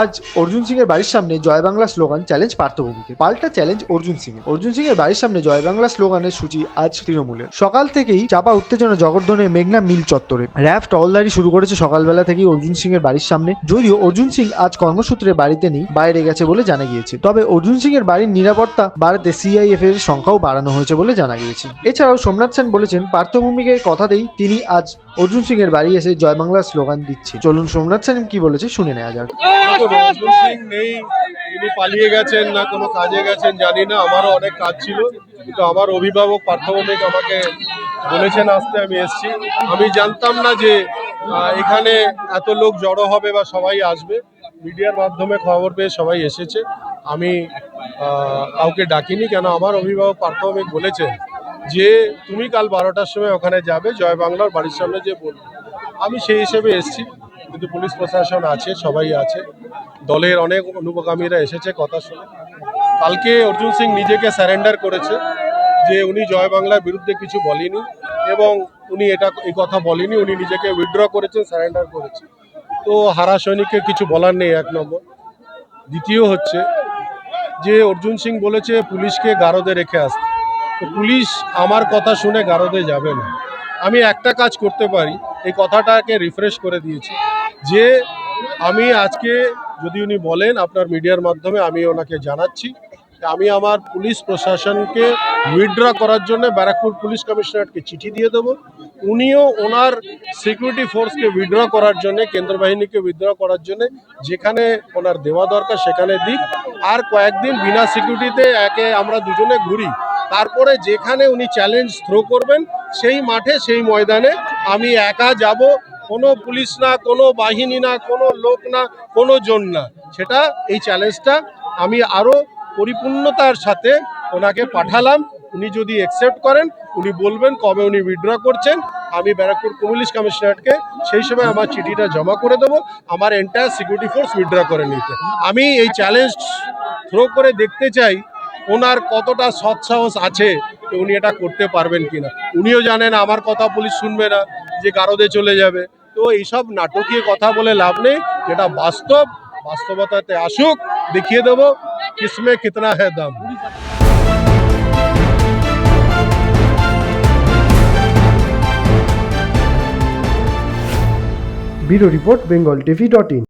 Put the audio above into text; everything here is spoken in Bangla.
আজ অর্জুন সিং এর বাড়ির সামনে জয় বাংলা স্লোগান চ্যালেঞ্জ পার্থভূমিকে, পাল্টা চ্যালেঞ্জ অর্জুন সিং এর। অর্জুন সিং এর বাড়ির সামনে জয় বাংলা স্লোগানের সূচি আজ তৃণমূলের। সকাল থেকেই চাপা উত্তেজনা জগদ্দলের মেঘনা মিল চত্বরে। র্যাব টহলদারি শুরু করেছে সকালবেলা থেকেই অর্জুন সিং এর বাড়ির সামনে। যদিও অর্জুন সিং আজ কর্মসূত্রে বাড়িতে নেই, বাইরে গেছে বলে জানা গিয়েছে। তবে অর্জুন সিং এর বাড়ির নিরাপত্তা বাড়াতে সিআইএফ এর সংখ্যাও বাড়ানো হয়েছে বলে জানা গিয়েছে। এছাড়াও সোমনাথ সেন বলেছেন, পার্থভূমিকের কথাতেই তিনি আজ অর্জুন সিং এর বাড়ি এসে জয় বাংলা স্লোগান দিচ্ছে। চলুন সোমনাথ সেন কি বলেছে শুনে নেওয়া যাক। অর্জুন সিং নেই, তিনি পালিয়ে গেছেন না কোনো কাজে গেছেন জানি না। আমারও অনেক কাজ ছিল, কিন্তু আমার অভিভাবক পার্থভূমিক আমাকে বলেছেন আসতে, আমি এসেছি। আমি জানতাম না যে এখানে এত লোক জড়ো হবে বা সবাই আসবে। মিডিয়ার মাধ্যমে খবর পেয়ে সবাই এসেছে। আমি কাউকে ডাকিনি, কেন আমার অভিভাবক পার্থভূমিক বলেছেন যে তুমি কাল 12টার সময় ওখানে যাবে, জয় বাংলার বাড়ির সামনে যে বলবে। আমি সেই হিসেবে এসেছি, কিন্তু পুলিশ প্রশাসন আছে, সবাই আছে, দলের অনেক অনুপগামীরা এসেছে কথা শুনে। কালকে অর্জুন সিং নিজেকে স্যারেন্ডার করেছে যে উনি জয় বাংলার বিরুদ্ধে কিছু বলেনি এবং উনি এই কথা বলেনি, উনি নিজেকে উইথড্র করেছেন, স্যারেন্ডার করেছে। তো হারা সৈনিককে কিছু বলার নেই, এক নম্বর। দ্বিতীয় হচ্ছে যে অর্জুন সিং বলেছে পুলিশকে গারদে রেখে আসতে, তো পুলিশ আমার কথা শুনে গারদে যাবে না। আমি একটা কাজ করতে পারি, এই কথাটাকে রিফ্রেশ করে দিয়েছি যে আমি আজকে, যদি উনি বলেন আপনার মিডিয়ার মাধ্যমে, আমি ওনাকে জানাচ্ছি আমি আমার পুলিশ প্রশাসনকে উইথড্র করার জন্য ব্যারাকপুর পুলিশ কমিশনারকে চিঠি দিয়ে দেবো। উনিও ওনার সিকিউরিটি ফোর্সকে উইথড্র করার জন্য, কেন্দ্র বাহিনীকে উইথড্র করার জন্য যেখানে ওনার দেওয়া দরকার সেখানে দিক। আর কয়েকদিন বিনা সিকিউরিটিতে একে আমরা দুজনে ঘুরি, তারপরে যেখানে উনি চ্যালেঞ্জ থ্রো করবেন সেই মাঠে, সেই ময়দানে আমি একা যাব। কোনো পুলিশ না, কোনো বাহিনী না, কোনো লোক না, কোনো জন না। সেটা এই চ্যালেঞ্জটা আমি আরও পরিপূর্ণতার সাথে ওনাকে পাঠালাম। উনি যদি অ্যাকসেপ্ট করেন, উনি বলবেন কবে উনি উইথড্র করছেন, আমি ব্যারাকপুর পুলিশ কমিশনারকে সেই সময় আমার চিঠিটা জমা করে দেবো, আমার এন্টায়ার সিকিউরিটি ফোর্স উইথড্র করে নিতে। আমি এই চ্যালেঞ্জ থ্রো করে দেখতে চাই ওনার কতটা সৎসাহস আছে, উনি এটা করতে পারবেন কিনা। উনিও জানেন আমার কথা পুলিশ শুনবে না, যে গারদে চলে যাবে। তো এইসব নাটকীয় কথা বলে লাভ নেই, যেটা বাস্তবতাতে আসুক, দেখিয়ে দেবো কিসমে কিতনা হ্যায় দাম। Bureau report, bengaltv.in।